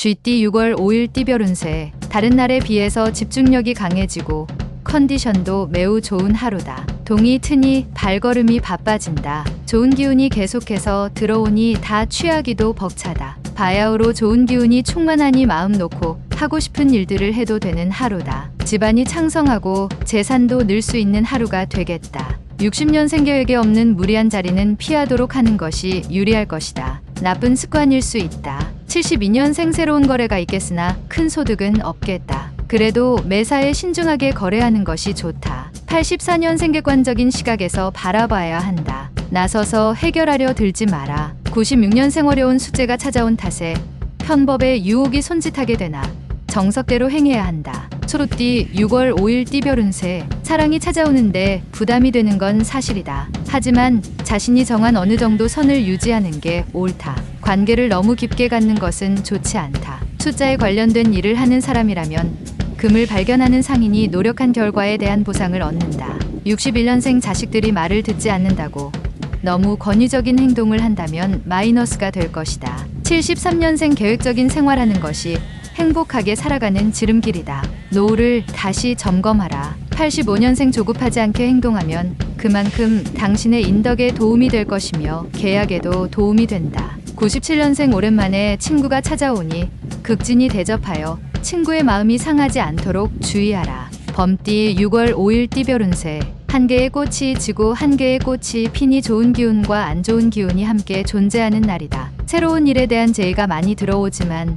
GT 6월 5일 띠별 운세. 다른 날에 비해서 집중력이 강해지고 컨디션도 매우 좋은 하루다. 동이 트니 발걸음이 바빠진다. 좋은 기운이 계속해서 들어오니 다 취하기도 벅차다. 바야흐로 좋은 기운이 충만하니 마음 놓고 하고 싶은 일들을 해도 되는 하루다. 집안이 창성하고 재산도 늘 수 있는 하루가 되겠다. 60년생 계획에 없는 무리한 자리는 피하도록 하는 것이 유리할 것이다. 나쁜 습관일 수 있다. 72년생 새로운 거래가 있겠으나 큰 소득은 없겠다. 그래도 매사에 신중하게 거래하는 것이 좋다. 84년생 객관적인 시각에서 바라봐야 한다. 나서서 해결하려 들지 마라. 96년생 어려운 숙제가 찾아온 탓에 편법에 유혹이 손짓하게 되나 정석대로 행해야 한다. 초록띠 6월 5일 띠별 운세. 사랑이 찾아오는데 부담이 되는 건 사실이다. 하지만 자신이 정한 어느 정도 선을 유지하는 게 옳다. 관계를 너무 깊게 갖는 것은 좋지 않다. 숫자에 관련된 일을 하는 사람이라면 금을 발견하는 상인이 노력한 결과에 대한 보상을 얻는다. 61년생 자식들이 말을 듣지 않는다고 너무 권위적인 행동을 한다면 마이너스가 될 것이다. 73년생 계획적인 생활하는 것이 행복하게 살아가는 지름길이다. 노후를 다시 점검하라. 85년생 조급하지 않게 행동하면 그만큼 당신의 인덕에 도움이 될 것이며 계약에도 도움이 된다. 97년생 오랜만에 친구가 찾아오니 극진히 대접하여 친구의 마음이 상하지 않도록 주의하라. 범띠 6월 5일 띠별 운세. 한 개의 꽃이 지고 한 개의 꽃이 피니 좋은 기운과 안 좋은 기운이 함께 존재하는 날이다. 새로운 일에 대한 제의가 많이 들어오지만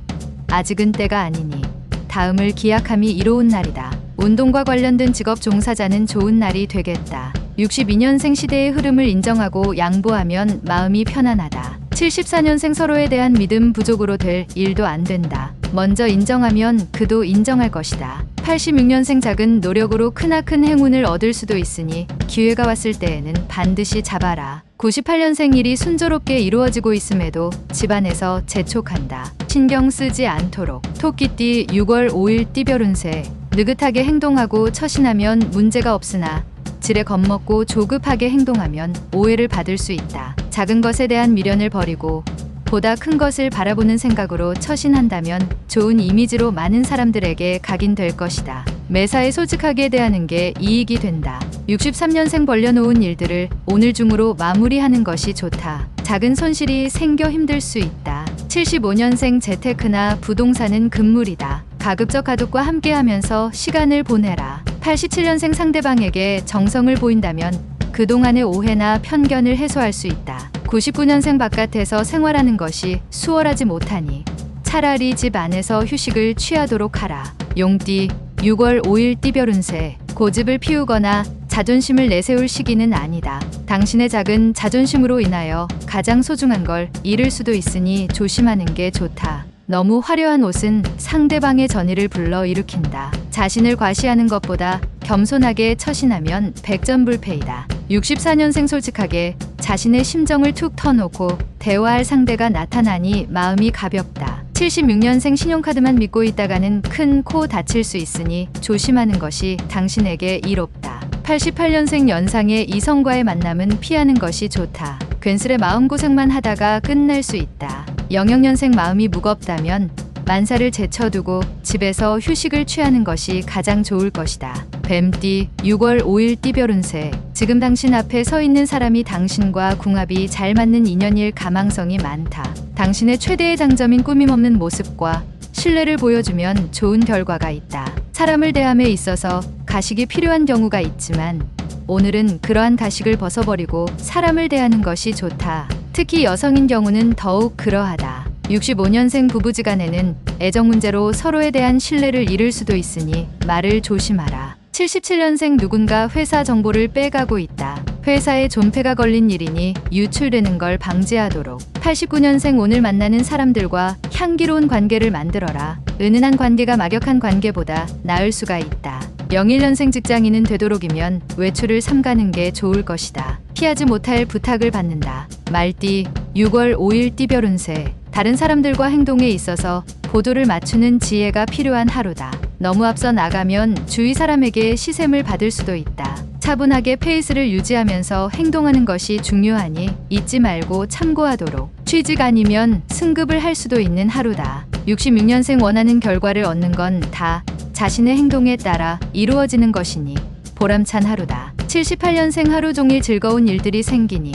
아직은 때가 아니니 다음을 기약함이 이로운 날이다. 운동과 관련된 직업 종사자는 좋은 날이 되겠다. 62년생 시대의 흐름을 인정하고 양보하면 마음이 편안하다. 74년생 서로에 대한 믿음 부족으로 될 일도 안 된다. 먼저 인정하면 그도 인정할 것이다. 86년생 작은 노력으로 크나큰 행운을 얻을 수도 있으니 기회가 왔을 때에는 반드시 잡아라. 98년생 일이 순조롭게 이루어지고 있음에도 집안에서 재촉한다. 신경 쓰지 않도록. 토끼띠 6월 5일 띠별 운세. 느긋하게 행동하고 처신하면 문제가 없으나 지레 겁먹고 조급하게 행동하면 오해를 받을 수 있다. 작은 것에 대한 미련을 버리고 보다 큰 것을 바라보는 생각으로 처신한다면 좋은 이미지로 많은 사람들에게 각인될 것이다. 매사에 솔직하게 대하는 게 이익이 된다. 63년생 벌려놓은 일들을 오늘 중으로 마무리하는 것이 좋다. 작은 손실이 생겨 힘들 수 있다. 75년생 재테크나 부동산은 금물이다. 가급적 가족과 함께하면서 시간을 보내라. 87년생 상대방에게 정성을 보인다면 그동안의 오해나 편견을 해소할 수 있다. 99년생 바깥에서 생활하는 것이 수월하지 못하니 차라리 집 안에서 휴식을 취하도록 하라. 용띠 6월 5일 띠별 운세. 고집을 피우거나 자존심을 내세울 시기는 아니다. 당신의 작은 자존심으로 인하여 가장 소중한 걸 잃을 수도 있으니 조심하는 게 좋다. 너무 화려한 옷은 상대방의 전의를 불러일으킨다. 자신을 과시하는 것보다 겸손하게 처신하면 백전불패이다. 64년생 솔직하게 자신의 심정을 툭 터놓고 대화할 상대가 나타나니 마음이 가볍다. 76년생 신용카드만 믿고 있다가는 큰 코 다칠 수 있으니 조심하는 것이 당신에게 이롭다. 88년생 연상의 이성과의 만남은 피하는 것이 좋다. 괜스레 마음고생만 하다가 끝날 수 있다. 영역년생 마음이 무겁다면 만사를 제쳐두고 집에서 휴식을 취하는 것이 가장 좋을 것이다. 뱀띠 6월 5일 띠별 운세. 지금 당신 앞에 서 있는 사람이 당신과 궁합이 잘 맞는 인연일 가망성이 많다. 당신의 최대의 장점인 꾸밈없는 모습과 신뢰를 보여주면 좋은 결과가 있다. 사람을 대함에 있어서 가식이 필요한 경우가 있지만 오늘은 그러한 가식을 벗어버리고 사람을 대하는 것이 좋다. 특히 여성인 경우는 더욱 그러하다. 65년생 부부지간에는 애정 문제로 서로에 대한 신뢰를 잃을 수도 있으니 말을 조심하라. 77년생 누군가 회사 정보를 빼가고 있다. 회사에 존폐가 걸린 일이니 유출되는 걸 방지하도록. 89년생 오늘 만나는 사람들과 향기로운 관계를 만들어라. 은은한 관계가 막역한 관계보다 나을 수가 있다. 01년생 직장인은 되도록이면 외출을 삼가는 게 좋을 것이다. 피하지 못할 부탁을 받는다. 말띠 6월 5일 띠별 운세. 다른 사람들과 행동에 있어서 보조를 맞추는 지혜가 필요한 하루다. 너무 앞서 나가면 주위 사람에게 시샘을 받을 수도 있다. 차분하게 페이스를 유지하면서 행동하는 것이 중요하니 잊지 말고 참고하도록. 취직 아니면 승급을 할 수도 있는 하루다. 66년생 원하는 결과를 얻는 건 다 자신의 행동에 따라 이루어지는 것이니 보람찬 하루다. 78년생 하루 종일 즐거운 일들이 생기니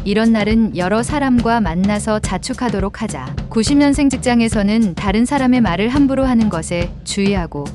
이런 날은 여러 사람과 만나서 자축하도록 하자. 90년생 직장에서는 다른 사람의 말을 함부로 하는 것에 주의하고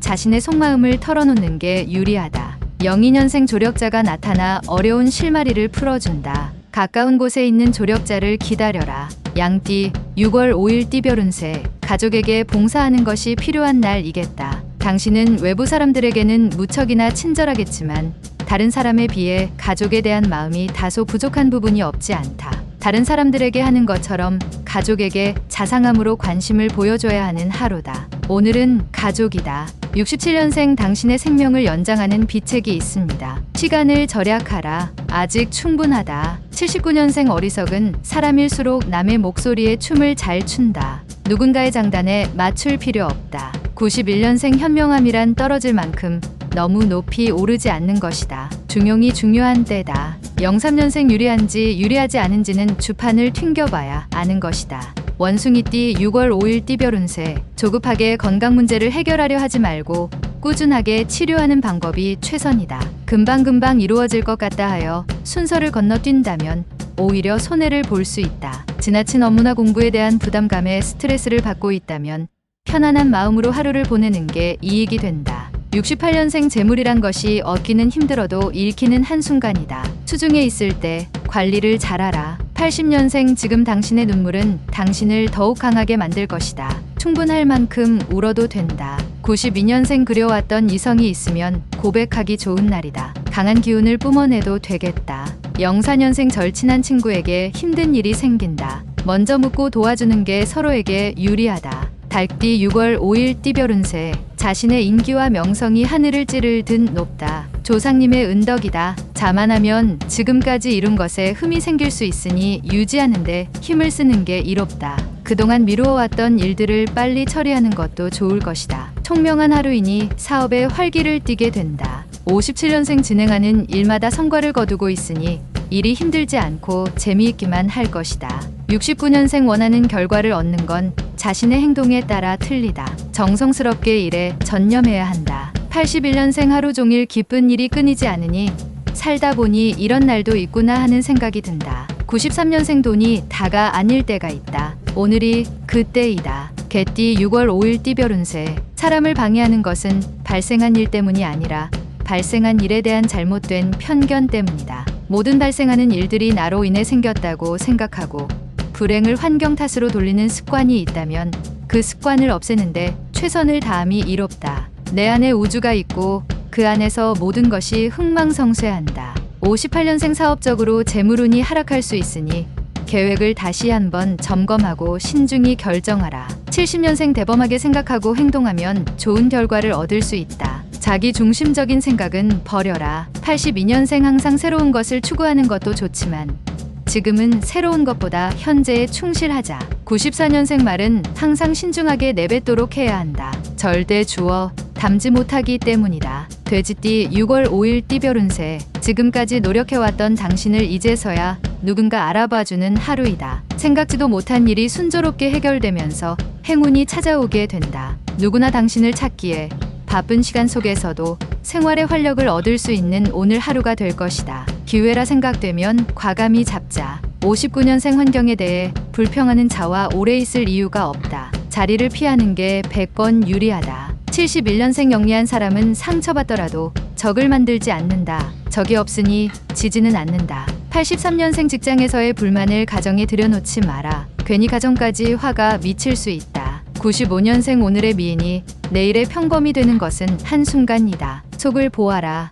자신의 속마음을 털어놓는 게 유리하다. 02년생 조력자가 나타나 어려운 실마리를 풀어준다. 가까운 곳에 있는 조력자를 기다려라. 양띠 6월 5일 띠별 운세. 가족에게 봉사하는 것이 필요한 날이겠다. 당신은 외부 사람들에게는 무척이나 친절하겠지만 다른 사람에 비해 가족에 대한 마음이 다소 부족한 부분이 없지 않다. 다른 사람들에게 하는 것처럼 가족에게 자상함으로 관심을 보여줘야 하는 하루다. 오늘은 가족이다. 67년생 당신의 생명을 연장하는 비책이 있습니다. 시간을 절약하라. 아직 충분하다. 79년생 어리석은 사람일수록 남의 목소리에 춤을 잘 춘다. 누군가의 장단에 맞출 필요 없다. 91년생 현명함이란 떨어질 만큼 너무 높이 오르지 않는 것이다. 중용이 중요한 때다. 03년생 유리한지 유리하지 않은지는 주판을 튕겨봐야 아는 것이다. 원숭이띠 6월 5일 띠별 운세. 조급하게 건강 문제를 해결하려 하지 말고 꾸준하게 치료하는 방법이 최선이다. 금방금방 이루어질 것 같다 하여 순서를 건너뛴다면 오히려 손해를 볼 수 있다. 지나친 업무나 공부에 대한 부담감에 스트레스를 받고 있다면 편안한 마음으로 하루를 보내는 게 이익이 된다. 68년생 재물이란 것이 얻기는 힘들어도 잃기는 한순간이다. 수중에 있을 때 관리를 잘하라. 80년생 지금 당신의 눈물은 당신을 더욱 강하게 만들 것이다. 충분할 만큼 울어도 된다. 92년생 그려왔던 이성이 있으면 고백하기 좋은 날이다. 강한 기운을 뿜어내도 되겠다. 04년생 절친한 친구에게 힘든 일이 생긴다. 먼저 묻고 도와주는 게 서로에게 유리하다. 달띠 6월 5일 띠별 운세. 자신의 인기와 명성이 하늘을 찌를 듯 높다. 조상님의 은덕이다. 자만하면 지금까지 이룬 것에 흠이 생길 수 있으니 유지하는데 힘을 쓰는 게 이롭다. 그동안 미루어왔던 일들을 빨리 처리하는 것도 좋을 것이다. 총명한 하루이니 사업에 활기를 띠게 된다. 57년생 진행하는 일마다 성과를 거두고 있으니 일이 힘들지 않고 재미있기만 할 것이다. 69년생 원하는 결과를 얻는 건 자신의 행동에 따라 틀리다. 정성스럽게 일에 전념해야 한다. 81년생 하루 종일 기쁜 일이 끊이지 않으니 살다 보니 이런 날도 있구나 하는 생각이 든다. 93년생 돈이 다가 아닐 때가 있다. 오늘이 그때이다. 개띠 6월 5일 띠별 운세. 사람을 방해하는 것은 발생한 일 때문이 아니라 발생한 일에 대한 잘못된 편견 때문이다. 모든 발생하는 일들이 나로 인해 생겼다고 생각하고 불행을 환경 탓으로 돌리는 습관이 있다면 그 습관을 없애는데 최선을 다함이 이롭다. 내 안에 우주가 있고 그 안에서 모든 것이 흥망성쇠한다. 58년생 사업적으로 재물운이 하락할 수 있으니 계획을 다시 한번 점검하고 신중히 결정하라. 70년생 대범하게 생각하고 행동하면 좋은 결과를 얻을 수 있다. 자기 중심적인 생각은 버려라. 82년생 항상 새로운 것을 추구하는 것도 좋지만 지금은 새로운 것보다 현재에 충실하자. 94년생 말은 항상 신중하게 내뱉도록 해야 한다. 절대 주어 담지 못하기 때문이다. 돼지띠 6월 5일 띠별 운세. 지금까지 노력해왔던 당신을 이제서야 누군가 알아봐주는 하루이다. 생각지도 못한 일이 순조롭게 해결되면서 행운이 찾아오게 된다. 누구나 당신을 찾기에 바쁜 시간 속에서도 생활의 활력을 얻을 수 있는 오늘 하루가 될 것이다. 기회라 생각되면 과감히 잡자. 59년생 환경에 대해 불평하는 자와 오래 있을 이유가 없다. 자리를 피하는 게 100번 유리하다. 71년생 영리한 사람은 상처받더라도 적을 만들지 않는다. 적이 없으니 지지는 않는다. 83년생 직장에서의 불만을 가정에 들여놓지 마라. 괜히 가정까지 화가 미칠 수 있다. 95년생 오늘의 미인이 내일의 평범이 되는 것은 한순간이다. 속을 보아라.